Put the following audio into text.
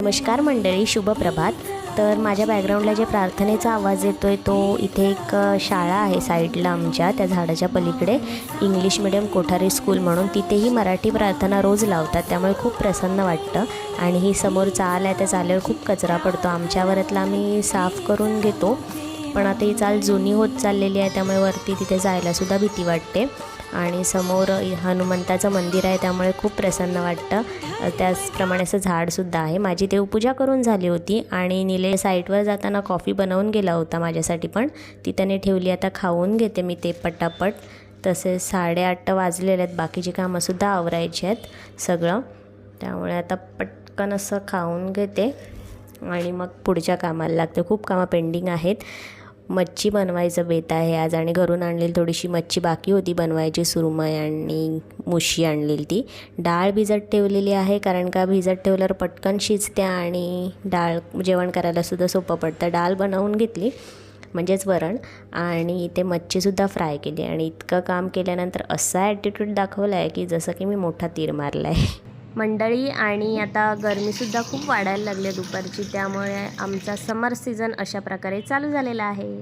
नमस्कार मंडळी, शुभ प्रभात। तर माझ्या बॅकग्राऊंडला जे प्रार्थनेचा आवाज येतोय तो इथे एक शाळा आहे साईडला आमच्या त्या झाडाच्या पलीकडे, इंग्लिश मीडियम कोठारी स्कूल म्हणून। तिथेही मराठी प्रार्थना रोज लावतात, त्यामुळे खूप प्रसन्न वाटतं। आणि ही समोर चाल आहे, त्या चालीवर खूप कचरा पडतो, आमच्यावरतला आम्ही साफ करून घेतो, पण आता ही चाल जुनी होत चाललेली आहे, त्यामुळे वरती तिथे जायलासुद्धा भीती वाटते। आणि समोर हनुमंताचं मंदिर आहे, त्यामुळे खूप प्रसन्न वाटतं। त्याचप्रमाणे असं झाडसुद्धा आहे। माझी देवपूजा करून झाली होती आणि निलेश साईटवर जाताना कॉफी बनवून गेला होता माझ्यासाठी, पण ती त्याने ठेवली। आता खाऊन घेते मी ते पटापट। तसे 8:30 वाजलेले आहेत, बाकीची कामंसुद्धा आवरायची आहेत सगळं, त्यामुळे आता पटकन असं खाऊन घेते आणि मग पुढच्या कामाला लागते। खूप कामं पेंडिंग आहेत। मच्छी बनवायचं बेत आहे आज, आणि घरून आणलेली थोडीशी मच्छी बाकी होती बनवायची, सुरमई आणि मुशी आणलेली। ती डाळ भिजत ठेवलेली आहे, कारण का भिजत ठेवल्यावर पटकन शिजते आणि डाळ जेवण करायलासुद्धा सोपं पडतं। डाळ बनवून घेतली म्हणजेच वरण, आणि इथे मच्छीसुद्धा फ्राय केली। आणि इतकं काम केल्यानंतर असा ॲटिट्यूड दाखवला आहे की जसं की मी मोठा तीर मारला आहे मंडळी। आणि आता गरमीसुद्धा खूप वाढायला लागली दुपारची, त्यामुळे आमचा समर सीझन अशा प्रकारे चालू झालेला आहे।